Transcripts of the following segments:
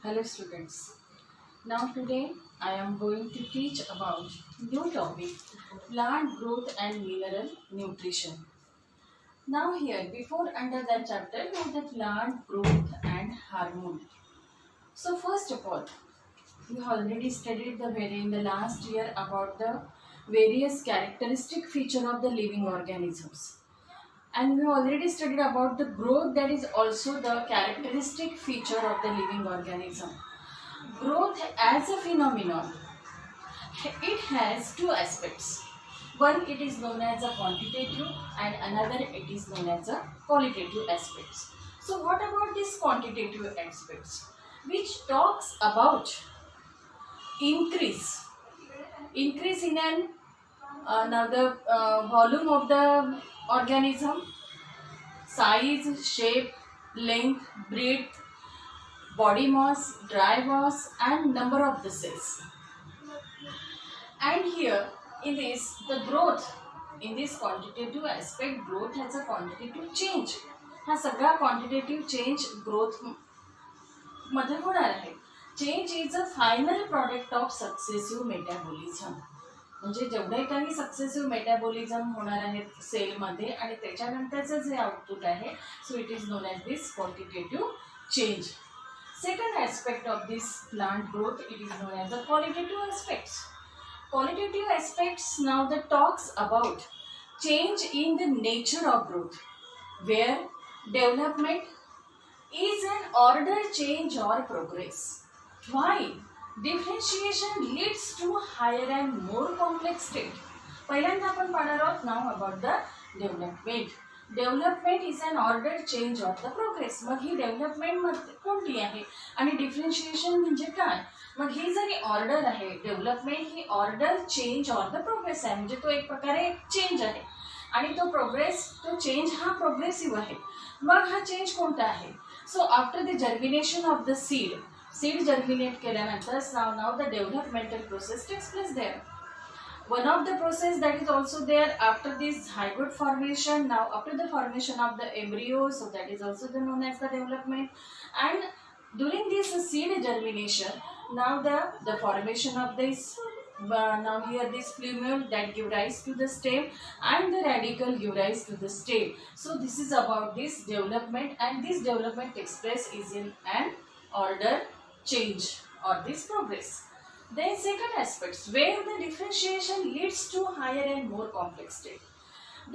Hello students. Now today I am going to teach about new topic plant growth and mineral nutrition. Now here before under that chapter we have the plant growth and hormone. So first of all we already studied in the last year about the various characteristic feature of the living organisms. And we already studied about the growth that is also the characteristic feature of the living organism. Growth as a phenomenon, it has two aspects. One, it is known as a quantitative and another it is known as a qualitative aspects. So what about these quantitative aspects? Which talks about increase in another volume of the organism, size, shape, length, breadth, body mass, dry mass and number of the cells. And here in this the growth, in this quantitative aspect growth has a quantitative change. हा सगळा quantitative change growth मध्ये होणार आहे. Change is a final product of successive metabolism. म्हणजे जेवढे काही successive metabolism होणार आहेत सेलमध्ये आणि त्याच्यानंतरचं जे आउटपुट आहे so it is known as this quantitative change. Second aspect of this plant growth, it is known as the qualitative aspects. Qualitative aspects now that talks about change in the nature of growth, where development is an order change or progress. Why? Differentiation leads to higher and more complex state. पहिल्यांदा आपण पाहणार आहोत now about the development. Development is an order change of the progress. मग ही development मध्ये कोणती आहे आणि डिफरन्शिएशन म्हणजे काय? मग ही जरी ऑर्डर आहे डेव्हलपमेंट ही order change of the progress आहे. म्हणजे तो एक प्रकारे एक चेंज आहे आणि तो प्रोग्रेस तो चेंज हा प्रोग्रेसिव्ह आहे. मग हा चेंज कोणता आहे? So after the germination of the seed germinate केल्यानंतर now the developmental process takes place there. One of the process that is also there after this zygote formation, now after the formation of the embryo, so that is also known as the development. And during this seed germination, now the formation of this now here this plumule that give rise to the stem and the radicle give rise to the stem. So this is about this development, and this development takes place is in an order change or this progress. Then second aspects where the differentiation leads to higher and more complex state.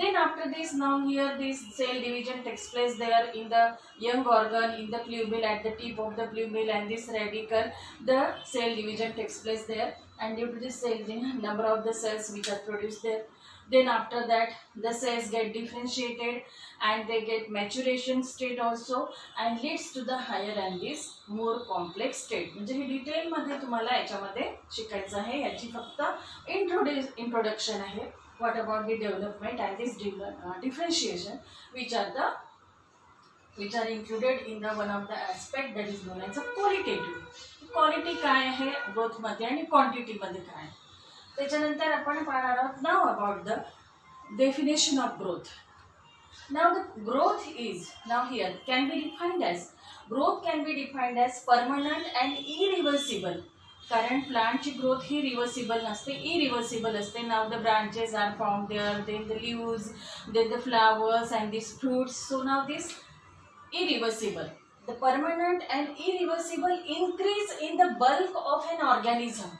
Then after this now here this cell division takes place there in the young organ in the plumule at the tip of the plumule, and this radicle the cell division takes place there, and due to this cell division number of the cells which are produced there. Then after that the cells get differentiated and they get maturation state also and leads to the higher and this more complex state. म्हणजे हे detail मध्ये तुम्हाला याच्यामध्ये शिकायचं आहे. याची फक्त introduction आहे. What about the development and this differentiation which are included in the one of the aspect that is known as a qualitative. Quality काय आहे ग्रोथ मध्ये आणि क्वांटिटी मध्ये काय. त्याच्यानंतर आपण पाहणार आहोत now about the definition of growth. Now the growth is now here can be defined as growth can be defined as permanent and irreversible. कारण प्लांटची ग्रोथ ही रिव्हर्सिबल नसते, इरिव्हर्सिबल असते. Now the branches are form there, then the leaves, then the flowers and this fruits. So now this irreversible. The permanent and irreversible increase in the bulk of an organism.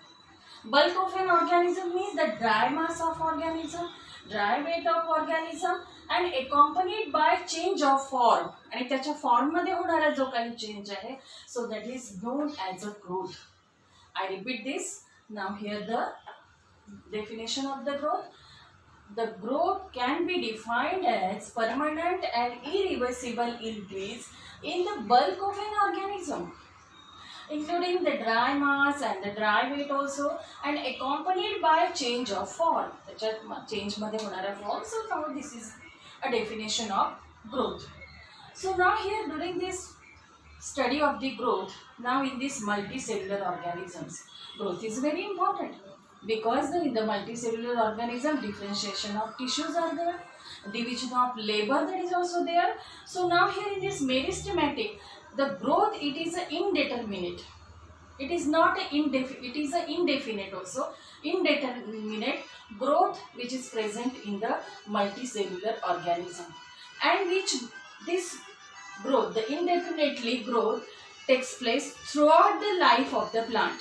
Bulk of an organism means the dry mass of organism, dry weight of organism and accompanied by change of form. आणि त्याच्या form मध्ये होणारा जो काही change आहे so that is known as a growth. I repeat this. Now here the definition of the growth. The growth can be defined as permanent and irreversible increase in the bulk of an organism, including the dry mass and the dry weight also, and accompanied by change of form. त्याच्यात change मध्ये होणारा form. So now this is a definition of growth. So now here during this study of the growth, now in this multicellular organisms, growth is very important. Because in the multicellular organism differentiation of tissues are there, division of labor that is also there. So now here in this meristematic the growth it is indeterminate. It is not a it is a indefinite also, indeterminate growth which is present in the multicellular organism, and which this growth, the indefinitely growth takes place throughout the life of the plant.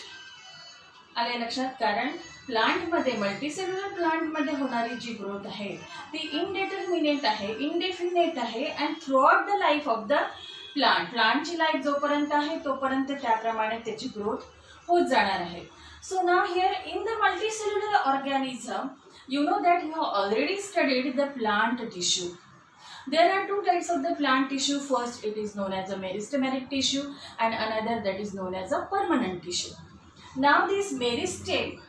आले लक्षात, कारण प्लांटमध्ये multicellular प्लांटमध्ये होणारी जी growth आहे ती इनडेटर्मिनेट आहे, indefinite आहे, and throughout the life of the प्लांटची life जोपर्यंत आहे तोपर्यंत त्याप्रमाणे त्याची ग्रोथ होत जाणार आहे. So now here in the multicellular organism, you know that you have already studied the plant tissue. There are two types of the plant tissue. First, it is known as a meristematic tissue, and another that is known as a permanent tissue. Now this meristem,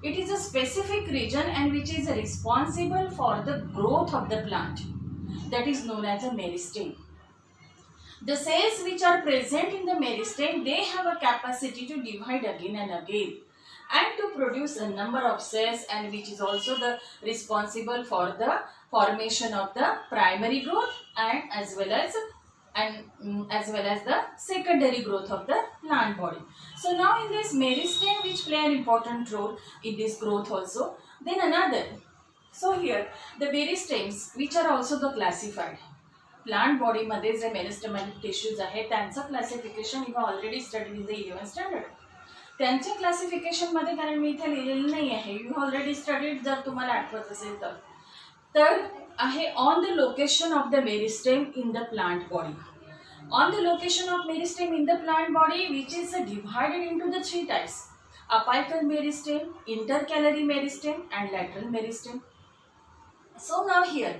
it is a specific region and which is responsible for the growth of the plant. That is known as a meristem. The cells which are present in the meristem, they have a capacity to divide again and again and to produce a number of cells, and which is also the responsible for the formation of the primary growth and as well as the secondary growth of the plant body. So now in this meristem which play an important role in this growth also. Then another, so here the meristems which are also the classified. Plant body मध्ये जे meristematic tissues आहे त्यांचं classification you have already studied in the 11th standard. त्यांच्या classification मध्ये, कारण मी इथे लिहिलेलं नाही आहे, यू ऑलरेडी स्टडीड, जर तुम्हाला आठवत असेल तर आहे on the location of the meristem in the plant body. On the location of meristem in the plant body which is divided into the 3 types: apical meristem, intercalary meristem and lateral meristem. So now here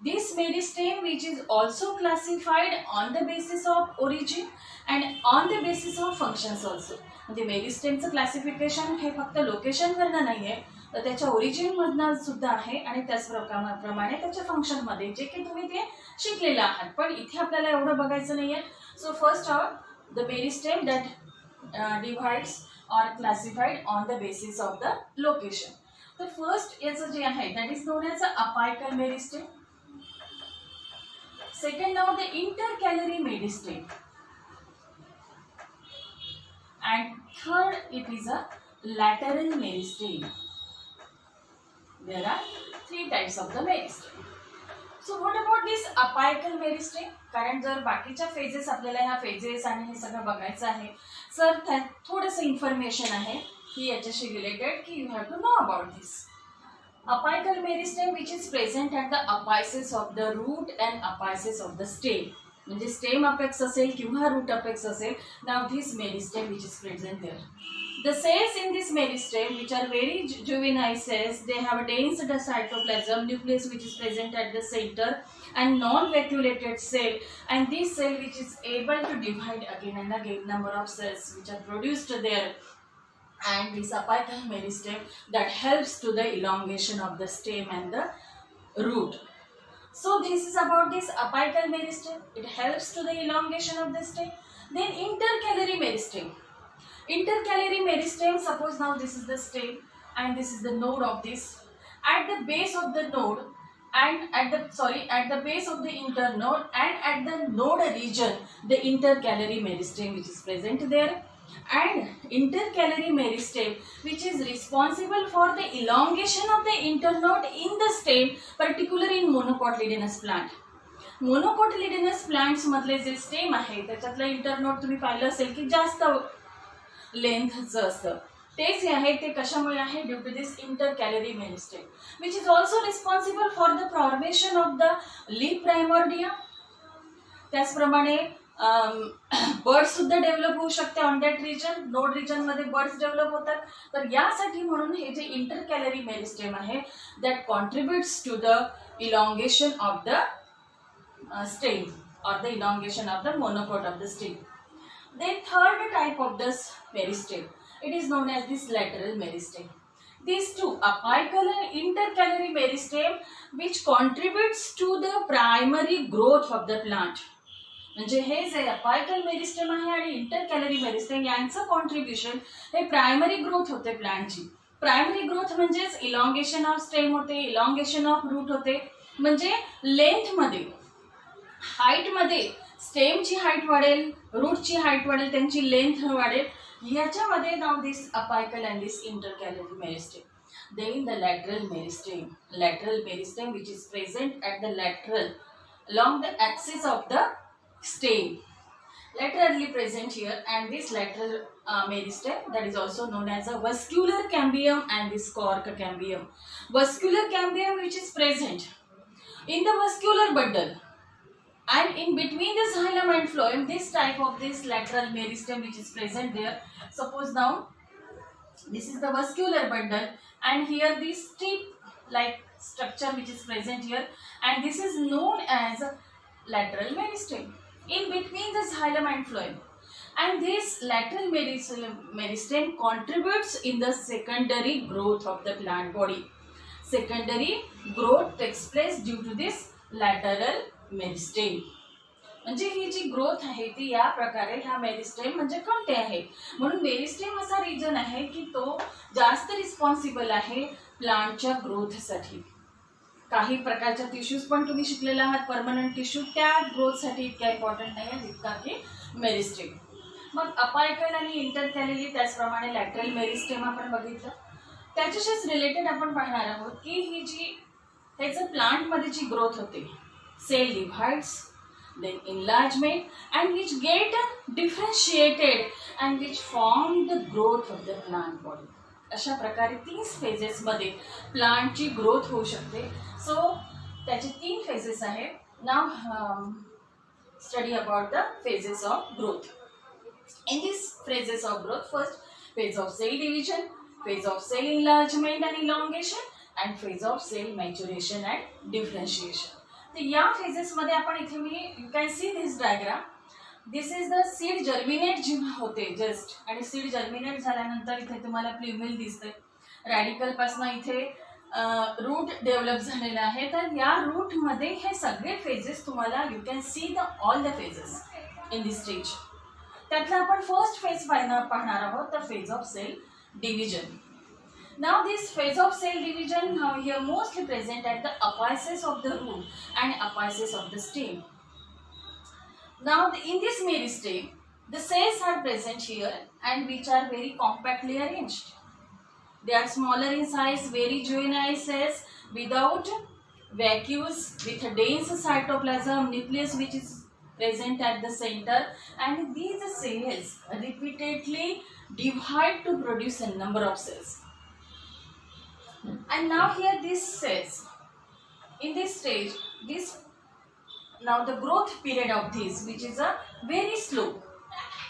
this meristem which is also classified on the basis of origin and on the basis of functions also. म्हणजे मेरिस्टेमचं classification हे फक्त लोकेशनवरनं नाही आहे, तर त्याच्या ओरिजिनमधनं सुद्धा आहे आणि त्याच प्रमाणे त्याच्या फंक्शनमध्ये जे की तुम्ही ते शिकलेलं आहात, पण इथे आपल्याला एवढं बघायचं नाही आहे. So first of the meristem that divides or classified on the basis of the location. तर फर्स्ट याचं जे आहे that is known as a apical meristem. Second now the intercalary meristem. And third, it is a lateral meristem. There are 3 types of the meristem. So what about this apical meristem? कारण जर बाकीच्या phases आपल्याला ह्या phases आणि हे सगळं बघायचं आहे, sir त्यात थोडंसं इन्फॉर्मेशन आहे की याच्याशी रिलेटेड की you have to know about this. Apical meristem which is present at the apices of the root and apices of the stem. म्हणजे स्टेम अपेक्स असेल किंवा रूट अपेक्स असेल. Now this meristem which is present there. The cells in this meristem which are very juvenile cells, they have a dense cytoplasm, nucleus which is present at the centre and non-vacuolated cell, and this cell which is able to divide again and again, number of cells which are produced there, and this apical meristem that helps to the elongation of the stem and the root. So this is about this apical meristem. It helps to the elongation of the stem. Then intercalary meristem. Intercalary meristem, suppose now this is the stem and this is the node of this. At the base of the node and at the base of the internode and at the node region, the intercalary meristem which is present there. And intercalary meristem which is responsible for the elongation of the internode in the stem, particularly in monocotyledonous plant. Monocotyledonous plants मधले जे stem आहे त्याच्यातलं internode तुम्ही पाहिलं असेल की जास्त लेंथचं असतं. तेच आहे ते कशामुळे आहे? Due to this intercalary meristem which is also responsible for the formation of the leaf primordia. त्याचप्रमाणे बर्ड्स सुद्धा डेव्हलप होऊ शकते on that region. Node region मध्ये बर्ड्स डेव्हलप होतात. तर यासाठी म्हणून हे जे इंटरकॅलरी मेरिस्टेम आहे that contributes to the elongation of the stem or the elongation of the monocot of the stem. Then third type of this meristem, it is known as this lateral meristem. These two, apical and intercalary meristem, which contributes to the primary growth of the plant. म्हणजे हे जे apical meristem आहे आणि इंटरकॅलरी meristem यांचं contribution हे primary growth होते प्लांटची. Primary growth म्हणजेच elongation of stem होते, elongation of root होते. म्हणजे लेंथमध्ये, हाईटमध्ये स्टेमची height वाढेल, रूटची हाईट वाढेल, त्यांची लेंथ वाढेल याच्यामध्ये now this apical and this intercalary meristem. Then the lateral meristem which is present at the lateral along the axis of the stem, laterally present here, and this lateral meristem, that is also known as a vascular cambium and this cork cambium. Vascular cambium which is present in the vascular bundle and in between the xylem and phloem, this type of this lateral meristem which is present there. Suppose now this is the vascular bundle and here this tip like structure which is present here, and this is known as lateral meristem in between the xylem and phloem, and this lateral meristem contributes in the secondary growth of the plant body. Secondary growth takes place due to this lateral meristem. म्हणजे ही जी growth आहे ती या प्रकारे ह्या meristem म्हणजे कोणते आहे, म्हणून मेरिस्टेम असा रिजन आहे की तो जास्त रिस्पॉन्सिबल आहे प्लांटच्या ग्रोथसाठी. काही प्रकारच्या टिश्यूज पण तुम्ही शिकलेला आहात, परमनंट टिश्यू, त्या ग्रोथसाठी इतका इम्पॉर्टंट नाही आहे जितका की मेरिस्टेम. मग अपायकल आणि इंटरकॅलरी त्याचप्रमाणे लॅटरल मेरिस्टेम आपण बघितलं. त्याच्याशीच रिलेटेड आपण पाहणार आहोत की ही जी त्याचं प्लांटमध्ये जी ग्रोथ होते, cell डिव्हाइड्स, then enlargement, and which get differentiated and which form the growth of the plant body. अशा प्रकारे 3 फेजेस मध्ये प्लांटची ग्रोथ होऊ शकते. सो त्याचे 3 फेजेस आहेत. Now study about the phases of growth. In this phases of growth, first phase of cell division, phase of cell enlargement and elongation, and phase of cell maturation and differentiation. तर या phases मध्ये आपण इथे me you can see this diagram. This is the seed germinate जेव्हा होते just, आणि seed germinate झाल्यानंतर इथे तुम्हाला प्ल्युमेल दिसते. रॅडिकल पासून इथे रूट डेव्हलप झालेला आहे. तर या रूट मध्ये हे सगळे फेजेस तुम्हाला you can see the all the phases in this stage. त्यातला आपण फर्स्ट फेज पाहणार आहोत, the phase of cell division. Now this phase of cell division now here mostly present at the apices of the root and apices of the stem. Now in this meristem, the cells are present here and which are very compactly arranged. They are smaller in size, very juvenile cells without vacuoles, with a dense cytoplasm nucleus which is present at the center, and these cells repeatedly divide to produce a number of cells. And now here this cells in this stage, this now the growth period of this which is a very slow,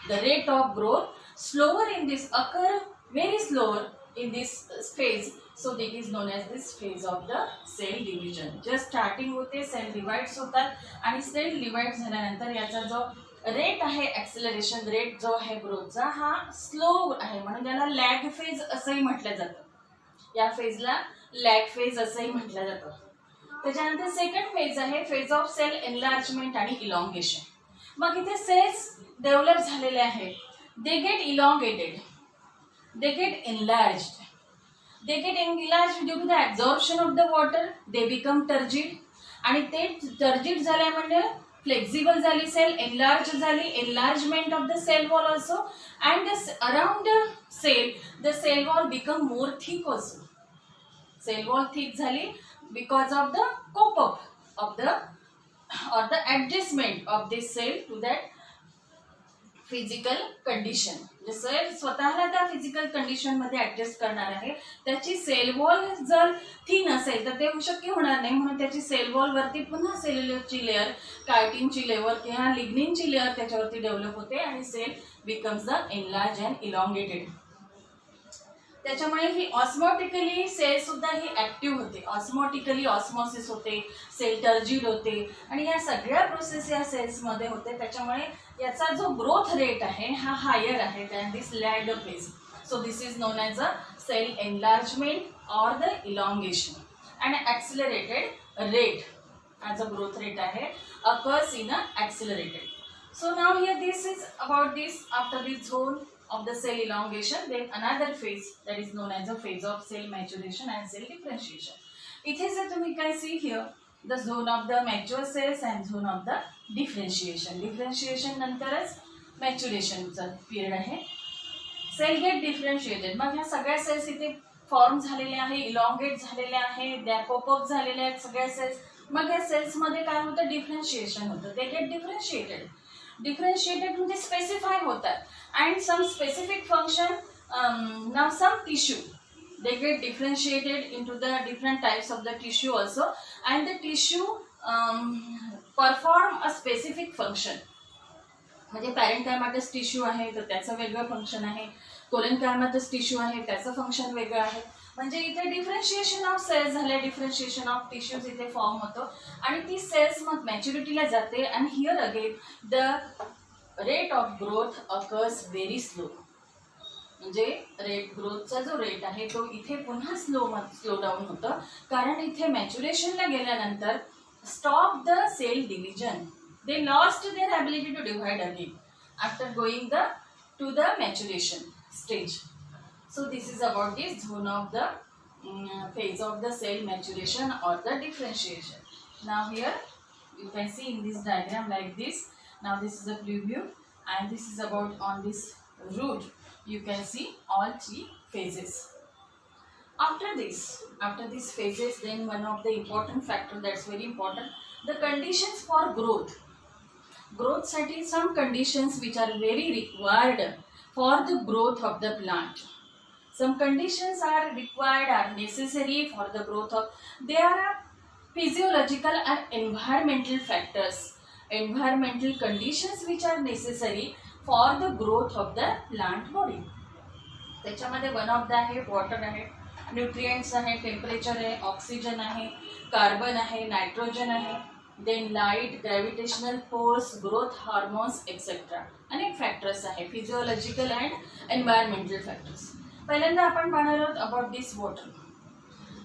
the rate of growth slower in this occur very slower in this phase, so that is known as this phase of the cell division. Just starting होते, cell divides होतात आणि cell divide झाल्यानंतर याचा जो rate आहे acceleration rate जो आहे ग्रोथचा हा स्लो आहे, म्हणून त्याला लॅग फेज असंही म्हटलं जातं. या फेजला लॅग फेज असंही म्हटलं जातं. त्याच्यानंतर सेकंड फेज आहे फेज ऑफ सेल एनलार्जमेंट आणि इलॉंगेशन. मग इथे सेल्स डेव्हलप झालेले आहेत, they get elongated, they get enlarged, they get enlarged due to the absorption of the water, they become turgid, आणि ते टर्जिड झाल्या म्हणजे फ्लेक्झिबल झाली सेल, एनलार्ज झाली, enlargement of the cell wall also, and around cell the cell wall become more thick also. Cell wall thick झाली because of the cope up of the or the adjustment of this cell to that physical condition. जे cell स्वतःला त्या physical condition मध्ये adjust करणार आहे, त्याची cell wall जर thin असेल तर ते शक्य होणार नाही, म्हणून त्याची सेल वॉल वरती पुन्हा सेल्युलरची लेअर, कार्टिनची लेअर किंवा लिग्निनची लेअर त्याच्यावरती डेव्हलप होते आणि cell becomes the enlarge and elongated. त्याच्यामुळे ही ऑस्मोटिकली सेल सुद्धा ही ऍक्टिव्ह होते, ऑस्मोटिकली ऑस्मोसिस होते, सेल टर्जिड होते, आणि या सगळ्या प्रोसेस या सेल्स मध्ये होते. त्याच्यामुळे याचा जो ग्रोथ रेट आहे हा हायर आहे than this lag phase. So this is known as a cell enlargement or the elongation, and accelerated rate as a growth rate आहे occurs in a accelerated. So now here this is about this after this zone of the cell elongation. Then another phase that is known as a phase of cell maturation and cell differentiation. It is that we can see here the zone of the mature cells and zone of the differentiation. Differentiation नंतरच maturation चा period आहे. Cell get differentiated. मग ह्या सगळ्या sales इथे form झालेले आहे, elongate झालेले आहे, द्या पॉपअप झालेले आहेत सगळ्या सेल्स. मग या सेल्समध्ये काय होतं, डिफरन्शिएशन होतं. ते गेट डिफरन्शिएटेड. डिफरन्शिएटेड म्हणजे स्पेसिफाय होतात. अँड सम स्पेसिफिक फंक्शन, नाव some tissue, they get differentiated into the different types of the tissue also, and the tissue perform a specific function. म्हणजे पॅरेंकायमाटस टिश्यू आहे तर त्याचं वेगळं फंक्शन आहे, कोलेनकायमाटस टिश्यू आहे त्याचं फंक्शन वेगळं आहे. म्हणजे इथे डिफरन्शिएशन ऑफ सेल्स झाले, डिफरन्शिएशन ऑफ टिश्यूज इथे फॉर्म होतो आणि ती सेल्स मग मॅच्युरिटीला जाते. And here again the rate of growth occurs very slow. म्हणजे रेट ग्रोथचा जो रेट आहे तो इथे पुन्हा स्लो डाऊन होतं, कारण इथे मॅच्युरेशनला गेल्यानंतर stop the cell division. They lost their ability to divide again after going to the maturation stage. So this is about the zone of the phase of the cell maturation or the differentiation. Now here you can see in this diagram like this. Now this is a preview and this is about on this root. You can see all three phases. After these phases, then one of the important factor that's very important, the conditions for growth. Growth साठी some conditions which are very required for the growth of the plant. Some conditions are required, are necessary for the growth of. They are physiological and environmental factors. Environmental conditions which are necessary for the growth of the plant body. त्याच्यामध्ये one of the आहे water आहे, nutrients आहे, temperature आहे, oxygen आहे, carbon आहे, nitrogen आहे, then light, gravitational force, growth hormones etcetera. अनेक factors आहे, फिजिओलॉजिकल अँड एन्व्हायरमेंटल फॅक्टर्स. पहिल्यांदा आपण पाहणार आहोत about this water.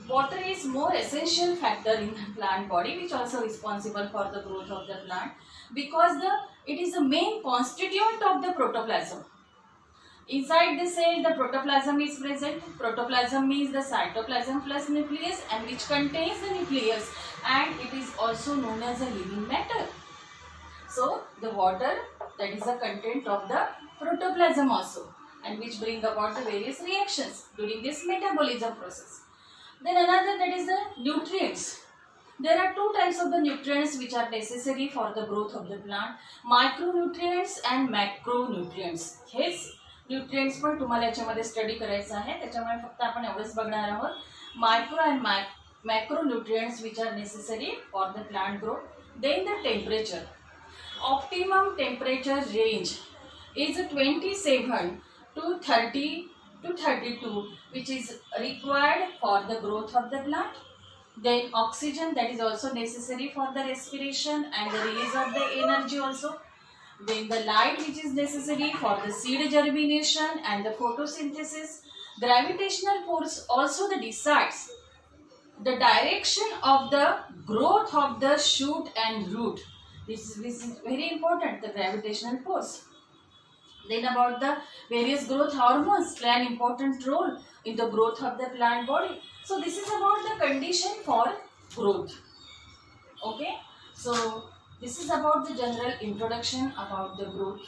Water is more essential factor in the plant body, which also responsible for the growth of the plant, because it is the main constituent of the protoplasm. Inside the cell, the protoplasm is present. Protoplasm means the cytoplasm plus nucleus, and which contains the nucleus, and it is also known as a living matter. So the water, that is the content of the protoplasm also, and which bring about the various reactions during this metabolism process. Then another, that is the nutrients. There are two types of the nutrients which are necessary for the growth of the plant, micronutrients and macronutrients. H nutrients पण तुम्हाला याच्यामध्ये study करायचं आहे, त्याच्यामुळे फक्त आपण एवढंच बघणार आहोत. Micro and macronutrients which are necessary for the plant growth. Then the temperature. Optimum temperature range is 27 to 30 to 32, which is required for the growth of the plant. Then oxygen, that is also necessary for the respiration and the release of the energy also. Then the light, which is necessary for the seed germination and the photosynthesis. Gravitational force also decides the direction of the growth of the shoot and root. This is very important, the gravitational force. Then about the various growth hormones play an important role in the growth of the plant body. So this is about the condition for growth. Okay, so this is about the general introduction about the growth.